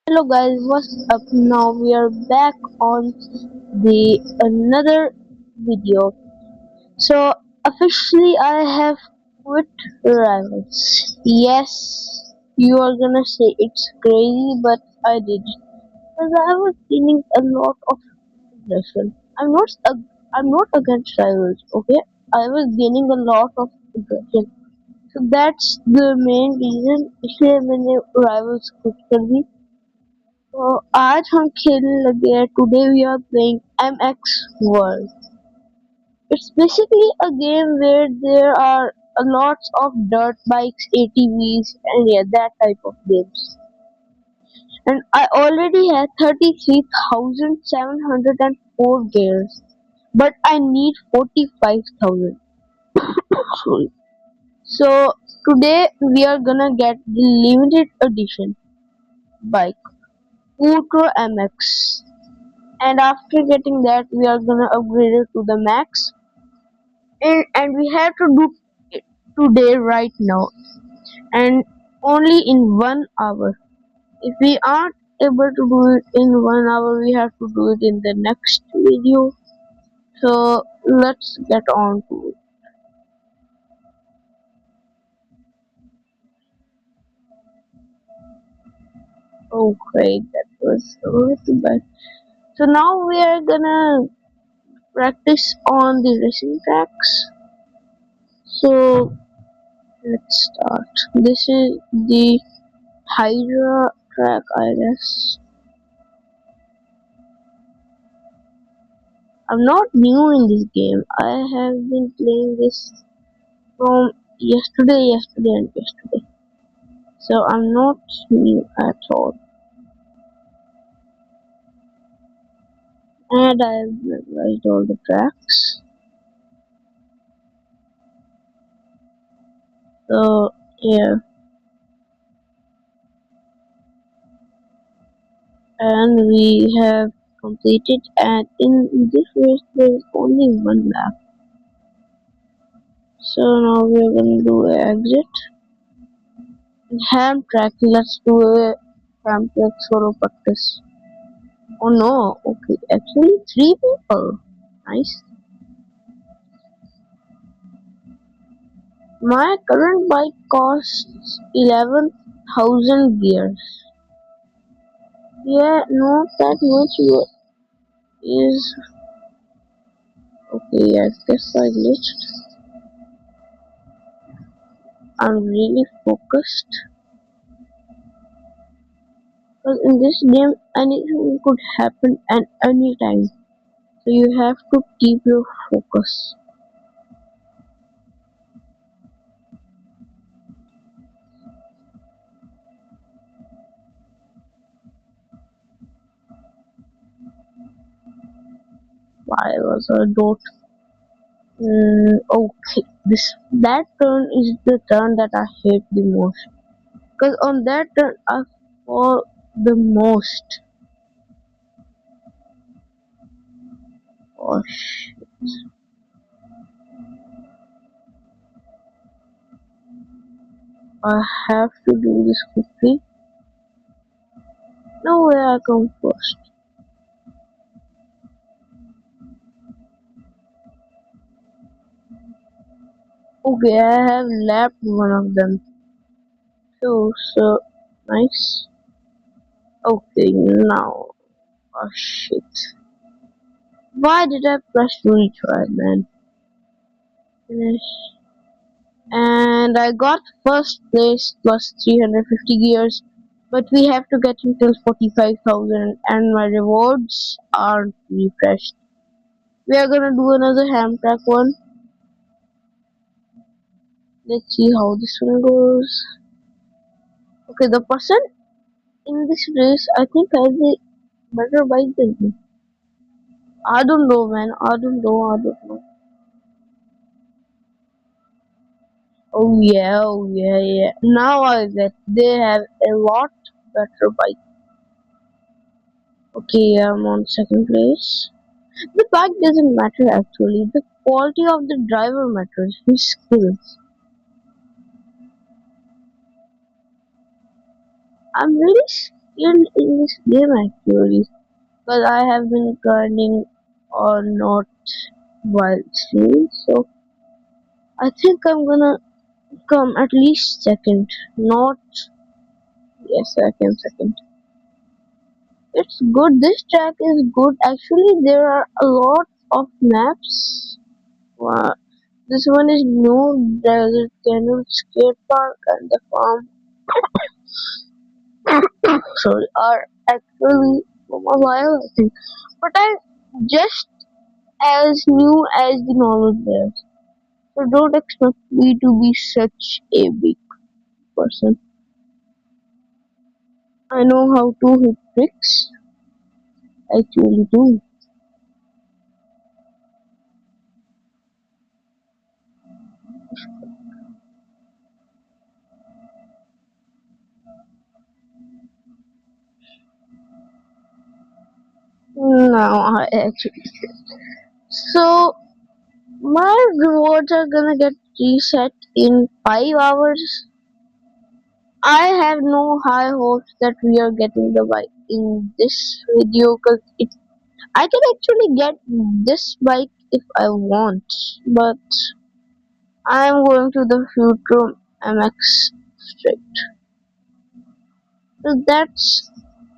Hello guys, what's up? Now we are back on the another video. So officially I have quit Rivals. Yes, you are gonna say it's crazy, but I did it. Because I was gaining a lot of aggression. I'm not against Rivals, okay? I was gaining a lot of aggression. So that's the main reason इसलिए मैंने Rivals quit कर दी. तो आज हम खेलने लगे हैं today we are playing MX World. It's basically a game where there are a lots of dirt bikes, ATVs, and yeah, that type of games. And I already have 33,704 gears, but I need 45,000. Sorry. So today we are gonna get the limited edition bike, Ultra MX. And after getting that we are gonna upgrade it to the max, and we have to do it today right now and only in 1 hour. If we aren't able to do it in 1 hour, we have to do it in the next video. So let's get on to it. Okay, that was a little bad. So now we are gonna practice on the racing tracks. So let's start. This is the Hydra track, I guess. I'm not new in this game. I have been playing this from yesterday and yesterday. So I'm not new at all. And I've memorized all the tracks. So yeah. And we have completed, and in this race there is only one lap. So now we are gonna do an exit. Ham track, let's do a ham track solo practice. Oh no, okay, actually 3 people. Nice. My current bike costs 11,000 gears. Yeah, not that much is okay. I guess I glitched. I'm really focused because in this game anything could happen at any time. So you have to keep your focus. Why was a dot? Okay, this that turn is the turn that I hate the most. Because on that turn I fall the most. Oh shit. I have to do this quickly. Now where I come first. Okay, I have lapped one of them. So nice. Okay, now. Oh shit. Why did I press retry, man? Finish. And I got first place plus 350 gears. But we have to get until 45,000 and my rewards aren't refreshed. We are gonna do another ham track one. Let's see how this one goes. Okay, the person in this race I think has a better bike than me. I don't know, man. I don't know. Oh yeah, yeah. Now I get they have a lot better bike. Okay, I'm on second place. The bike doesn't matter actually. The quality of the driver matters. His skills. I'm really skilled in this game actually, because I have been grinding or not while streaming. So I think I'm gonna come at least second, not yes, second. It's good. This track is good. Actually, there are a lot of maps. Uh, this one is new. Desert Canyon Skate Park and the farm. Sorry, are actually from a while I think, but I just as new as the normal players. So don't expect me to be such a big person. I know how to hit tricks. I actually do. Now I actually. So my rewards are gonna get reset in 5 hours. I have no high hopes that we are getting the bike in this video because I can actually get this bike if I want, but I'm going to the Future MX straight. So that's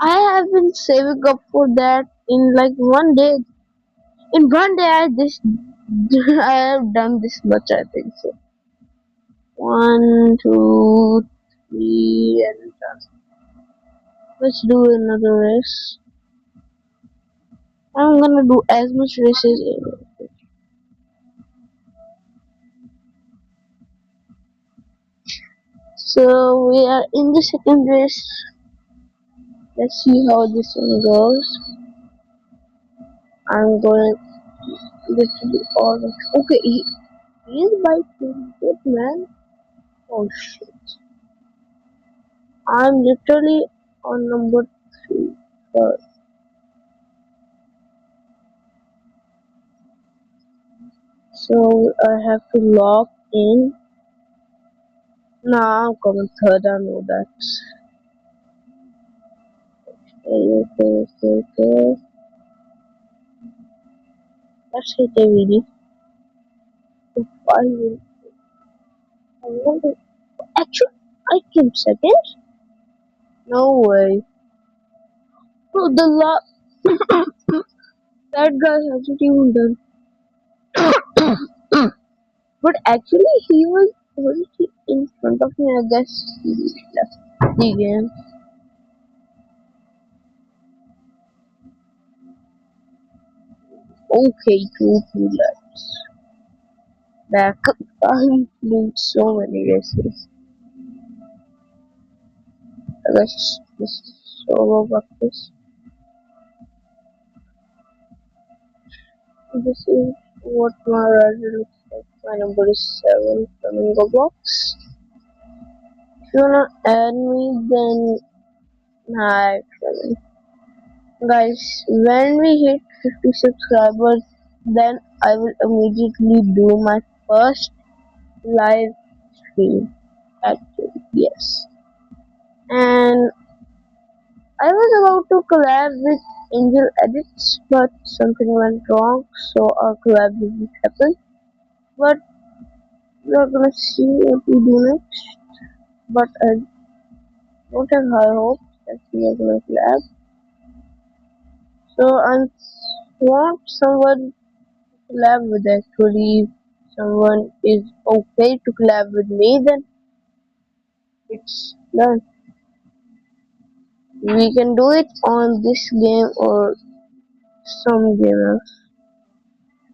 I have been saving up for that in like one day. In one day, I have done this much. I think so. One, two, three, and let's do another race. I'm gonna do as much races. So we are in the second race. Let's see how this one goes. I'm going literally all of okay. He is biking good man. Oh shit! I'm literally on number three. So, so I have to lock in. Nah, I'm coming third. I know that. Okay. Let's hit a video. If I will, I want to. Actually, I came second. No way. Bro, that guy hasn't even done. But actually, was he in front of me? I guess he left the game. Okay, two laps back. I'm doing so many races. I guess this is solo practice. This is what my rider looks like. My number is 7, Flamingo Box. If you wanna add me, then hi, Flamingo. Guys, when we hit 50 subscribers, then I will immediately do my first live stream. Actually, yes. And I was about to collab with Angel Edits, but something went wrong, so our collab didn't happen. But we're gonna see what we do next. But I don't have high hopes that we are gonna collab. So I want someone to collab with actually. If someone is okay to collab with me, then it's done. We can do it on this game or some game else,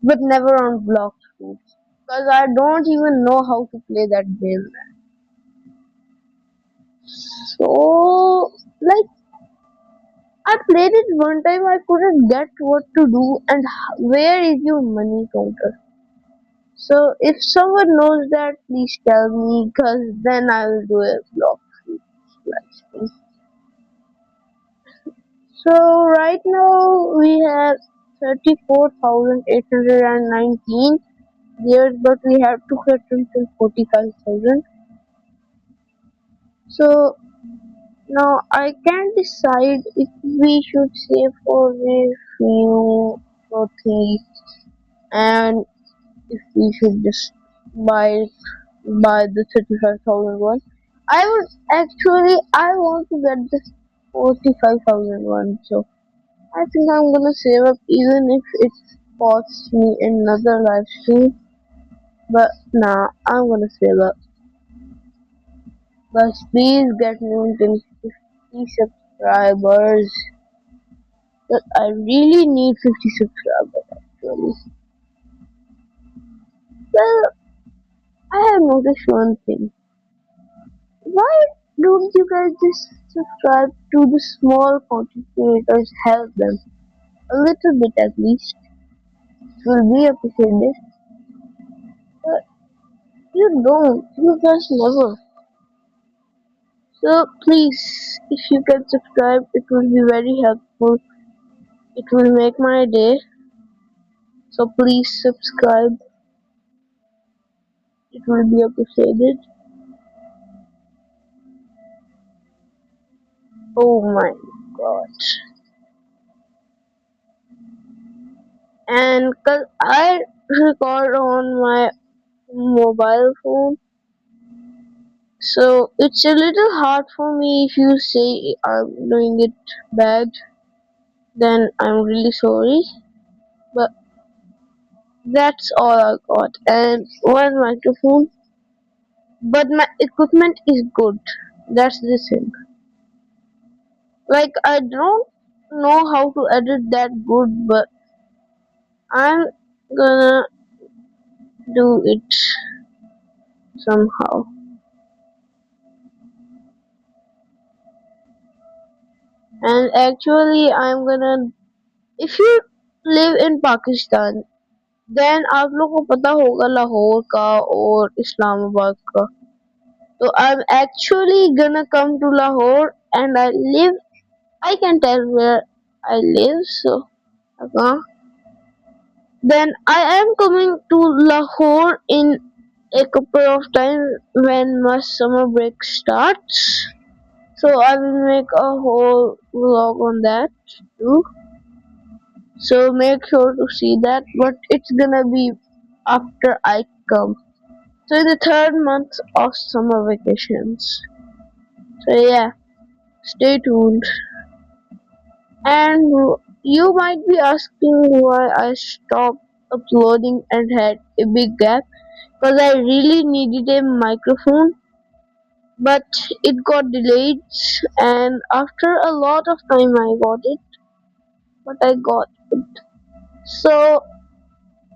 but never on block shoots. Because I don't even know how to play that game. So, like, I played it one time, I couldn't get what to do, and where is your money counter? So, if someone knows that, please tell me, because then I will do a block shoot. Like, so, right now we have 34,819 years, but we have to hit until 45,000. So Now I can't decide if we should save for a few or three, and if we should just buy buy the 35,000 one. I would actually I want to get the 45,000 one, so I think I'm gonna save up even if it costs me another live stream. But nah, I'm gonna save up. But please get me until 50 subscribers. But I really need 50 subscribers actually. Well, I have noticed one thing. Why don't you guys just subscribe to the small content creators? Help them a little bit at least. It will be appreciated. But you don't. You guys never. So please, if you can subscribe, it will be very helpful. It will make my day. So please subscribe. It will be appreciated. Oh my god. And cause I record on my mobile phone, so it's a little hard for me. If you say I'm doing it bad, then I'm really sorry. But that's all I got. And one microphone. But my equipment is good. That's the thing. Like I don't know how to edit that good, but I'm gonna do it somehow. And actually, I'm gonna. If you live in Pakistan, then आप लोग को पता होगा लाहौर का और इस्लामाबाद का. So I'm actually gonna come to Lahore, and I live. I can tell where I live. So uh, then I am coming to Lahore in a couple of times when my summer break starts. So I will make a whole vlog on that too. So make sure to see that. But it's gonna be after I come. So in the third month of summer vacations. So yeah, stay tuned. And you might be asking why I stopped uploading and had a big gap, because I really needed a microphone, but it got delayed, and after a lot of time I got it, but I got it. So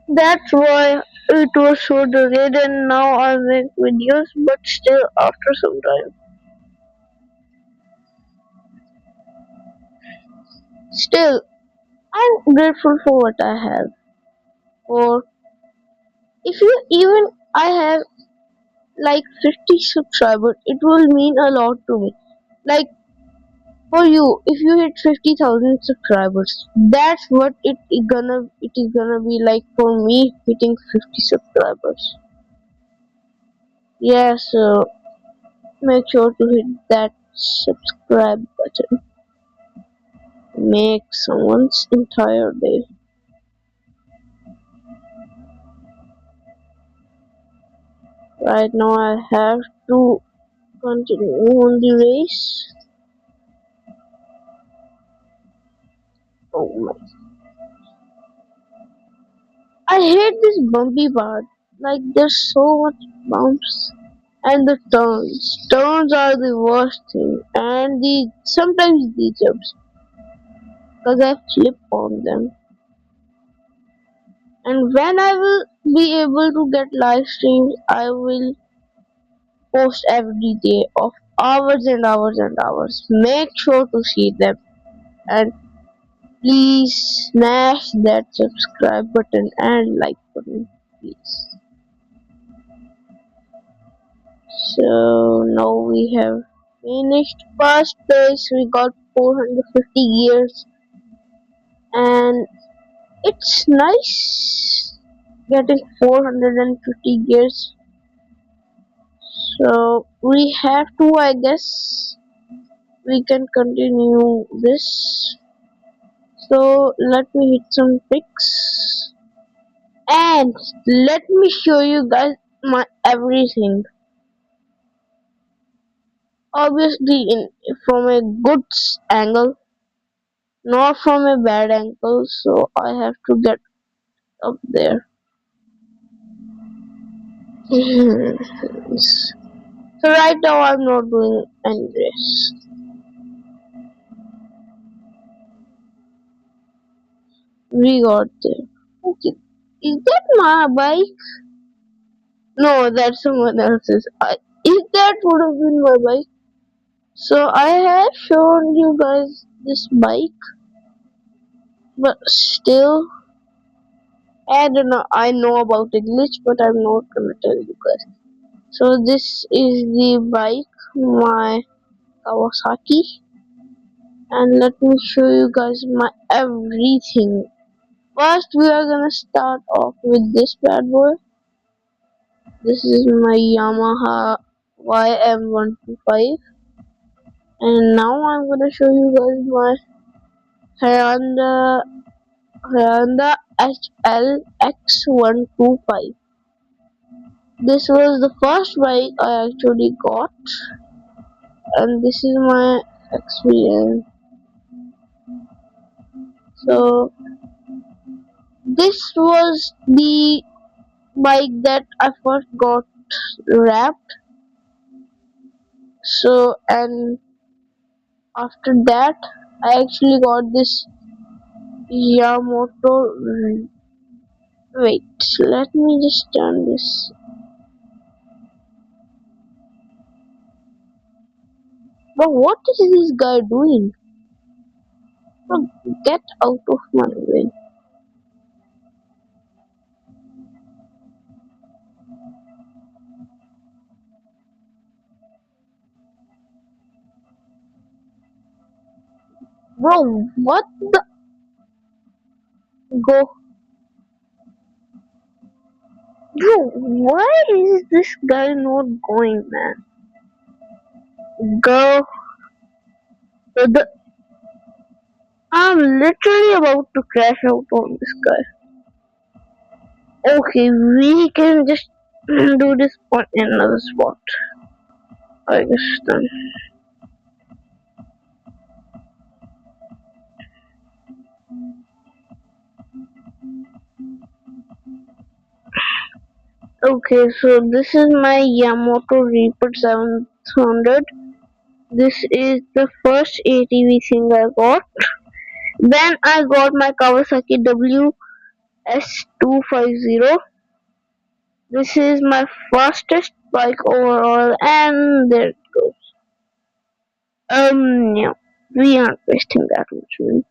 that's why it was so delayed, and now I make videos, but still after some time. Still, I'm grateful for what I have. Or if you even I have like 50 subscribers, it will mean a lot to me. Like for you, if you hit 50,000 subscribers, that's what it is gonna be like for me hitting 50 subscribers. Yeah, so make sure to hit that subscribe button. Make someone's entire day. Right now I have to continue on the race. Oh my, I hate this bumpy part. Like there's so much bumps. And the turns. Turns are the worst thing. And the sometimes the jumps. Because I flip on them. And when I will be able to get live streams, I will post every day of hours and hours and hours. Make sure to see them. And please smash that subscribe button and like button. Please. So now we have finished first place. We got 450 years, and it's nice getting 450 gears. So we have to, I guess, we can continue this. So let me hit some pics and let me show you guys my everything. Obviously, from a good angle, not from a bad angle. So I have to get up there. So right now I'm not doing any race. We got there. Okay. Is that my bike? No, that's someone else's. If that would have been my bike. So I have shown you guys this bike, but still, I don't know. I know about the glitch, but I'm not gonna tell you guys. So this is the bike, my Kawasaki, and let me show you guys my everything. First, we are gonna start off with this bad boy. This is my Yamaha YM125, and now I'm gonna show you guys my Hyundai HLX125. This was the first bike I actually got, and this is my experience. So this was the bike that I first got wrapped. So and after that, I actually got this Yamamoto. Wait, let me just turn this. But what is this guy doing? Bro, get out of my way. Bro, what the? Go. Bro, why is this guy not going, man? Go. The, I'm literally about to crash out on this guy. Okay, we can just do this on another spot. I guess then. Okay, so this is my Yamamoto Reaper 700. This is the first ATV thing I got. Then I got my Kawasaki WS250. This is my fastest bike overall, and there it goes. No, we aren't wasting that much money.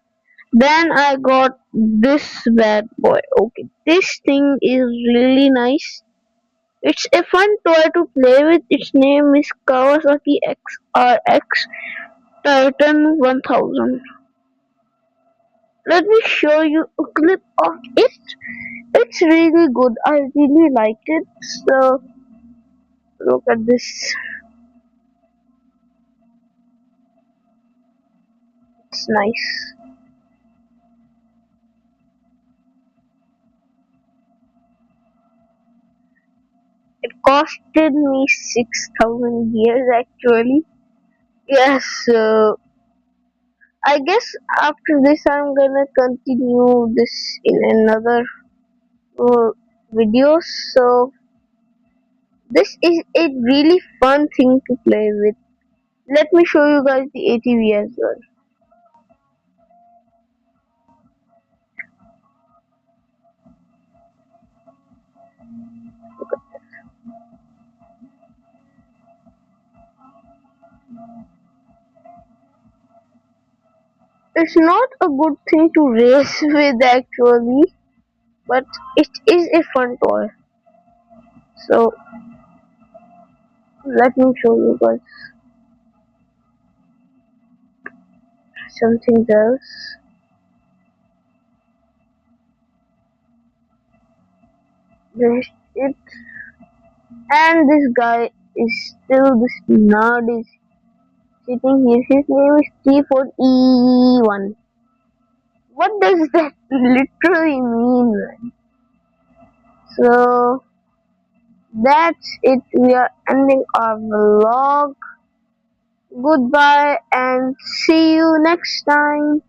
Then I got this bad boy. Okay, this thing is really nice. It's a fun toy to play with. Its name is Kawasaki XRX Titan 1000. Let me show you a clip of it. It's really good. I really liked it. So look at this. It's nice. It costed me 6,000 years actually. Yes, I guess after this I'm gonna continue this in another uh, video. So this is a really fun thing to play with. Let me show you guys the ATV as well. It's not a good thing to race with actually, but it is a fun toy. So let me show you guys something else. This it, and this guy is still this nerd is sitting here. His name is T4E1. What does that literally mean, man? So that's it. We are ending our vlog. Goodbye and see you next time.